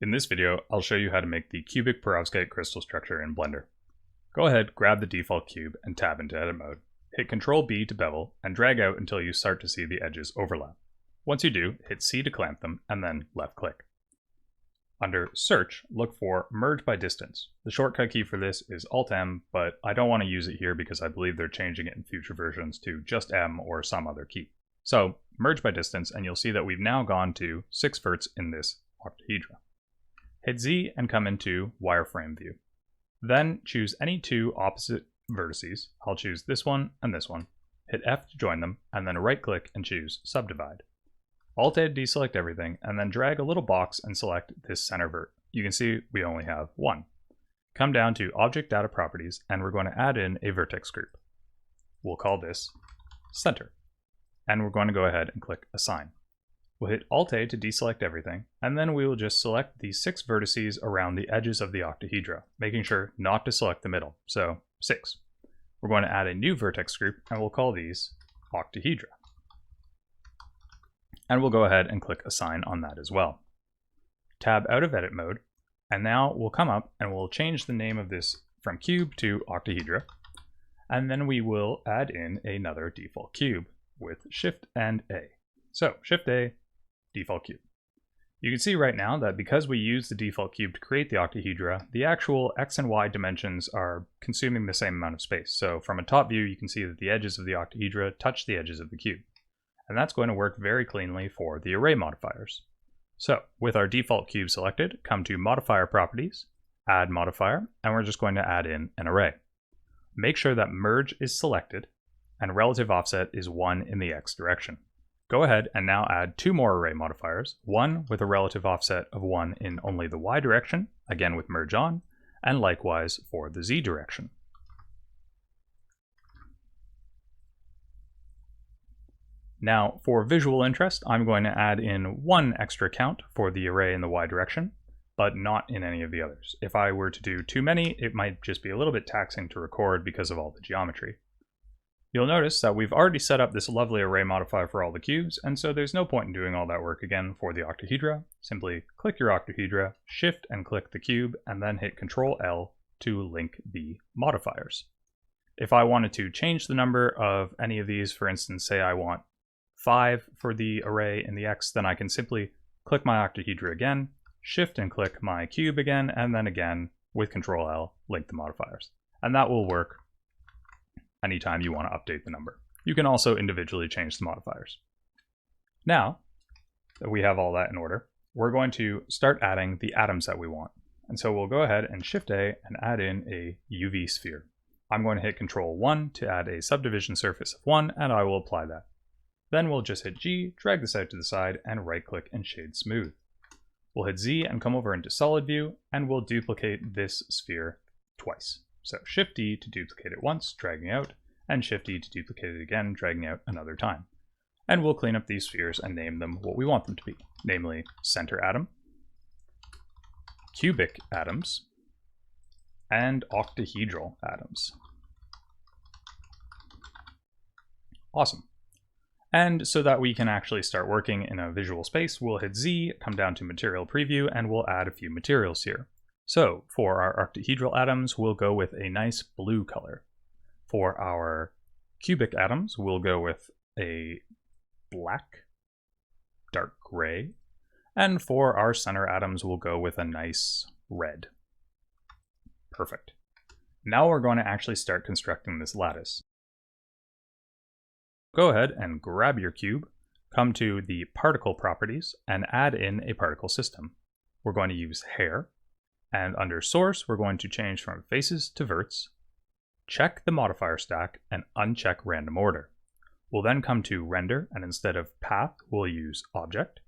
In this video, I'll show you how to make the cubic perovskite crystal structure in Blender. Go ahead, grab the default cube and tab into edit mode. Hit Ctrl B to bevel and drag out until you start to see the edges overlap. Once you do, hit C to clamp them and then left click. Under Search, look for Merge by Distance. The shortcut key for this is Alt-M, but I don't want to use it here because I believe they're changing it in future versions to just M or some other key. So, Merge by Distance, and you'll see that we've now gone to 6 verts in this octahedra. Hit Z and come into Wireframe View. Then choose any two opposite vertices. I'll choose this one and this one. Hit F to join them, and then right click and choose Subdivide. Alt-A to deselect everything, and then drag a little box and select this center vert. You can see we only have one. Come down to Object Data Properties, and we're going to add in a vertex group. We'll call this Center. And we're going to go ahead and click Assign. We'll hit Alt-A to deselect everything, and then we will just select the 6 vertices around the edges of the octahedra, making sure not to select the middle, so 6. We're going to add a new vertex group, and we'll call these octahedra. And we'll go ahead and click Assign on that as well. Tab out of edit mode, and now we'll come up and we'll change the name of this from cube to octahedra, and then we will add in another default cube with Shift and A. So Shift A, default cube. You can see right now that because we use the default cube to create the octahedra, the actual X and Y dimensions are consuming the same amount of space. So from a top view, you can see that the edges of the octahedra touch the edges of the cube. And that's going to work very cleanly for the array modifiers. So with our default cube selected, come to Modifier Properties, Add Modifier, and we're just going to add in an array. Make sure that Merge is selected and Relative Offset is 1 in the X direction. Go ahead and now add 2 more array modifiers, one with a relative offset of 1 in only the Y direction, again with Merge On, and likewise for the Z direction. Now, for visual interest, I'm going to add in 1 extra count for the array in the Y direction, but not in any of the others. If I were to do too many, it might just be a little bit taxing to record because of all the geometry. You'll notice that we've already set up this lovely array modifier for all the cubes, and so there's no point in doing all that work again for the octahedra. Simply click your octahedra, shift and click the cube, and then hit Ctrl L to link the modifiers. If I wanted to change the number of any of these, for instance, say I want 5 for the array in the X, then I can simply click my octahedra again, shift and click my cube again, and then again with Ctrl L, link the modifiers. And that will work anytime you want to update the number. You can also individually change the modifiers. Now that we have all that in order, we're going to start adding the atoms that we want. And so we'll go ahead and Shift A and add in a UV sphere. I'm going to hit Ctrl 1 to add a subdivision surface of 1, and I will apply that. Then we'll just hit G, drag this out to the side, and right click and shade smooth. We'll hit Z and come over into solid view, and we'll duplicate this sphere twice. So Shift D to duplicate it once, dragging out, and Shift D to duplicate it again, dragging out another time. And we'll clean up these spheres and name them what we want them to be, namely center atom, cubic atoms, and octahedral atoms. Awesome. And so that we can actually start working in a visual space, we'll hit Z, come down to Material Preview, and we'll add a few materials here. So for our octahedral atoms, we'll go with a nice blue color. For our cubic atoms, we'll go with a black, dark gray. And for our center atoms, we'll go with a nice red. Perfect. Now we're going to actually start constructing this lattice. Go ahead and grab your cube, come to the particle properties, and add in a particle system. We're going to use hair, and under source, we're going to change from faces to verts, check the modifier stack, and uncheck random order. We'll then come to render, and instead of path, we'll use object,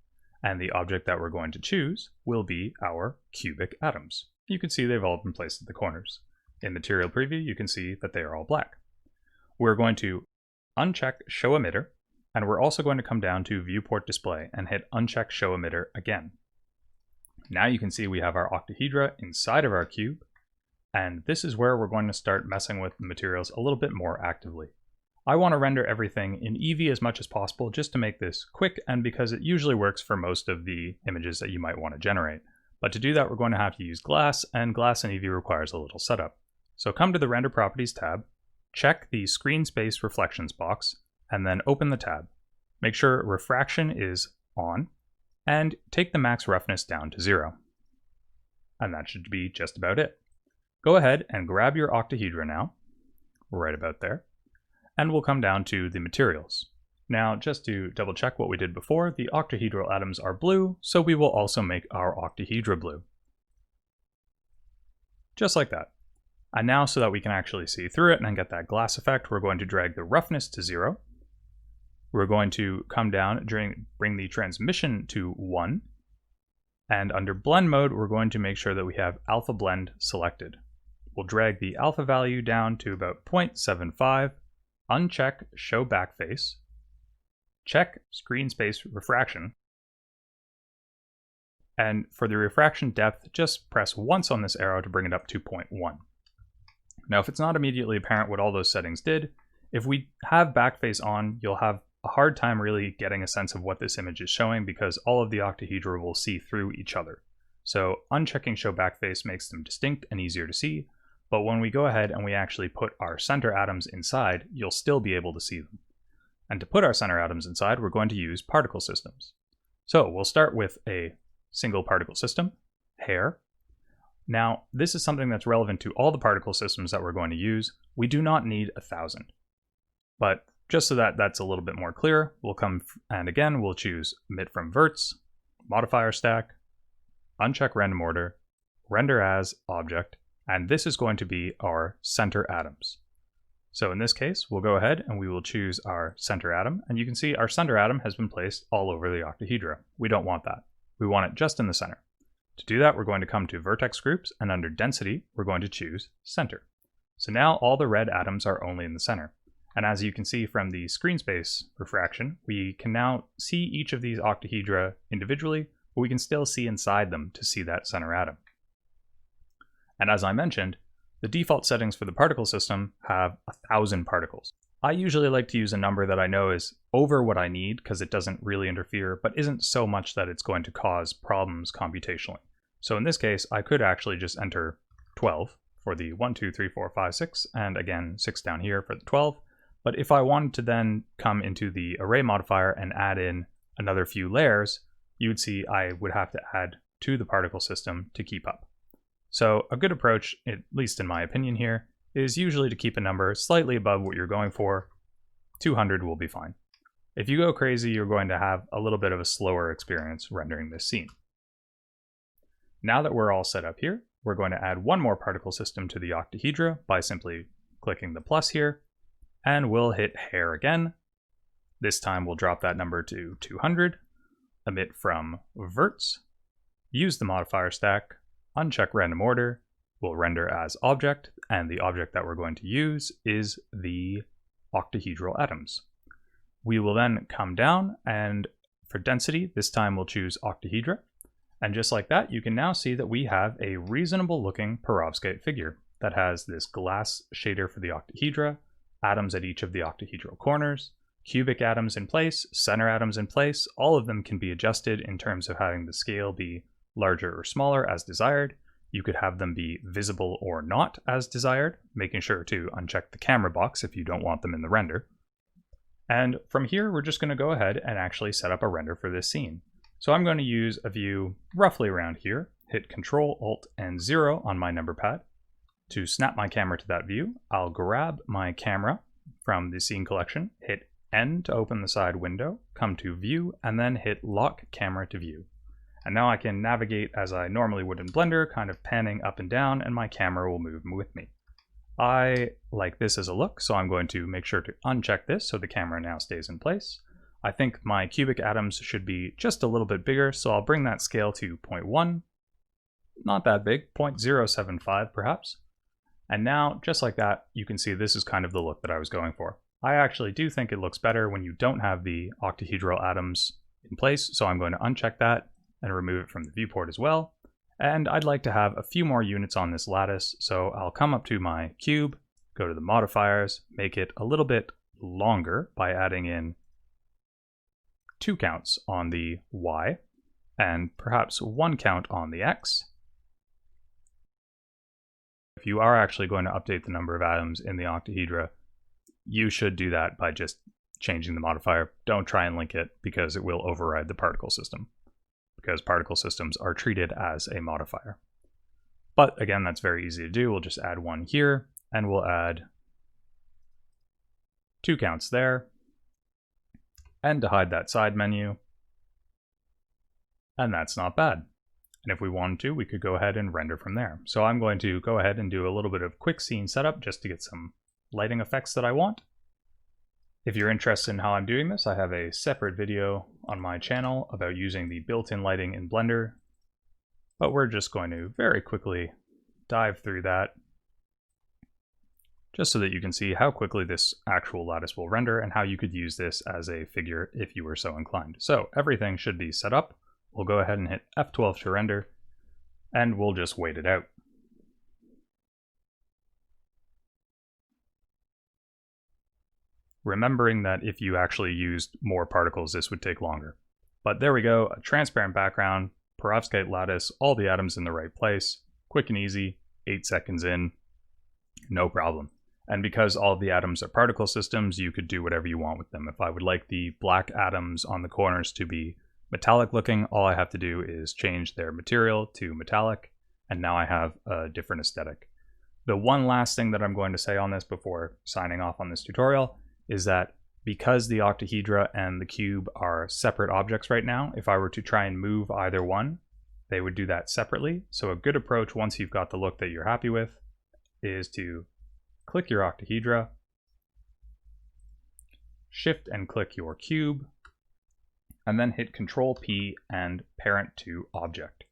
and the object that we're going to choose will be our cubic atoms. You can see they've all been placed at the corners. In material preview, you can see that they are all black. We're going to uncheck show emitter, and we're also going to come down to viewport display and hit uncheck show emitter again. Now you can see we have our octahedra inside of our cube, and this is where we're going to start messing with the materials a little bit more actively. I want to render everything in Eevee as much as possible just to make this quick, and because it usually works for most of the images that you might want to generate. But to do that, we're going to have to use glass, and glass in Eevee requires a little setup. So come to the Render Properties tab, check the Screen Space Reflections box, and then open the tab. Make sure Refraction is on, and take the max roughness down to 0. And that should be just about it. Go ahead and grab your octahedra now, right about there, and we'll come down to the materials. Now, just to double check what we did before, the octahedral atoms are blue, so we will also make our octahedra blue. Just like that. And now, so that we can actually see through it and get that glass effect, we're going to drag the roughness to 0. We're going to come down, bring the transmission to 1. And under blend mode, we're going to make sure that we have alpha blend selected. We'll drag the alpha value down to about 0.75, uncheck show backface, check screen space refraction, and for the refraction depth, just press once on this arrow to bring it up to 0.1. Now, if it's not immediately apparent what all those settings did, if we have backface on, you'll have a hard time really getting a sense of what this image is showing because all of the octahedra will see through each other. So unchecking show backface makes them distinct and easier to see, but when we go ahead and we actually put our center atoms inside, you'll still be able to see them. And to put our center atoms inside, we're going to use particle systems. So we'll start with a single particle system, hair. Now, this is something that's relevant to all the particle systems that we're going to use. We do not need 1,000. But just so that that's a little bit more clear, we'll come and again, we'll choose emit from verts, modifier stack, uncheck random order, render as object, and this is going to be our center atoms. So in this case, we'll go ahead and we will choose our center atom, and you can see our center atom has been placed all over the octahedra. We don't want that. We want it just in the center. To do that, we're going to come to vertex groups, and under density, we're going to choose center. So now all the red atoms are only in the center. And as you can see from the screen space refraction, we can now see each of these octahedra individually, but we can still see inside them to see that center atom. And as I mentioned, the default settings for the particle system have 1,000 particles. I usually like to use a number that I know is over what I need because it doesn't really interfere, but isn't so much that it's going to cause problems computationally. So in this case, I could actually just enter 12 for the 1, 2, 3, 4, 5, 6, and again 6 down here for the 12. But if I wanted to then come into the array modifier and add in another few layers, you would see I would have to add to the particle system to keep up. So a good approach, at least in my opinion here, is usually to keep a number slightly above what you're going for. 200 will be fine. If you go crazy, you're going to have a little bit of a slower experience rendering this scene. Now that we're all set up here, we're going to add one more particle system to the octahedra by simply clicking the plus here, and we'll hit hair again. This time we'll drop that number to 200, emit from verts, use the modifier stack, uncheck random order, we'll render as object, and the object that we're going to use is the octahedral atoms. We will then come down, and for density, this time we'll choose octahedra. And just like that, you can now see that we have a reasonable looking Perovskite figure that has this glass shader for the octahedra, atoms at each of the octahedral corners, cubic atoms in place, center atoms in place. All of them can be adjusted in terms of having the scale be larger or smaller as desired. You could have them be visible or not as desired, making sure to uncheck the camera box if you don't want them in the render. And from here, we're just going to go ahead and actually set up a render for this scene. So I'm going to use a view roughly around here, hit Control, Alt, and 0 on my number pad. To snap my camera to that view, I'll grab my camera from the scene collection, hit N to open the side window, come to View, and then hit Lock Camera to View. And now I can navigate as I normally would in Blender, kind of panning up and down, and my camera will move with me. I like this as a look, so I'm going to make sure to uncheck this so the camera now stays in place. I think my cubic atoms should be just a little bit bigger, so I'll bring that scale to 0.1. Not that big, 0.075 perhaps. And now, just like that, you can see this is kind of the look that I was going for. I actually do think it looks better when you don't have the octahedral atoms in place, so I'm going to uncheck that and remove it from the viewport as well. And I'd like to have a few more units on this lattice, so I'll come up to my cube, go to the modifiers, make it a little bit longer by adding in 2 counts on the Y, and perhaps 1 count on the X. If you are actually going to update the number of atoms in the octahedra, you should do that by just changing the modifier. Don't try and link it because it will override the particle system, because particle systems are treated as a modifier. But again, that's very easy to do. We'll just add 1 here, and we'll add 2 counts there. And to hide that side menu, and that's not bad. And if we wanted to, we could go ahead and render from there. So I'm going to go ahead and do a little bit of quick scene setup just to get some lighting effects that I want. If you're interested in how I'm doing this, I have a separate video on my channel about using the built-in lighting in Blender, but we're just going to very quickly dive through that just so that you can see how quickly this actual lattice will render and how you could use this as a figure if you were so inclined. So everything should be set up. We'll go ahead and hit F12 to render, and we'll just wait it out. Remembering that if you actually used more particles, this would take longer. But there we go, a transparent background, Perovskite lattice, all the atoms in the right place, quick and easy, 8 seconds in, no problem. And because all of the atoms are particle systems, you could do whatever you want with them. If I would like the black atoms on the corners to be metallic looking, all I have to do is change their material to metallic, and now I have a different aesthetic. The one last thing that I'm going to say on this before signing off on this tutorial is that because the octahedra and the cube are separate objects right now, if I were to try and move either one, they would do that separately. So a good approach, once you've got the look that you're happy with, is to click your octahedra, shift and click your cube, and then hit Control P and parent to object.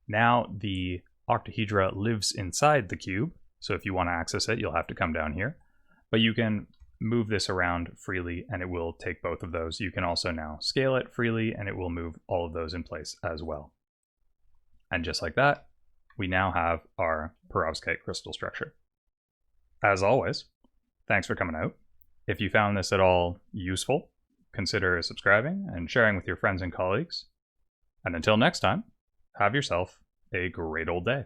Now the octahedra lives inside the cube, so if you want to access it, you'll have to come down here. But you can move this around freely and it will take both of those. You can also now scale it freely and it will move all of those in place as well. And just like that, we now have our perovskite crystal structure. As always, thanks for coming out. If you found this at all useful, consider subscribing and sharing with your friends and colleagues. And until next time, have yourself a great old day.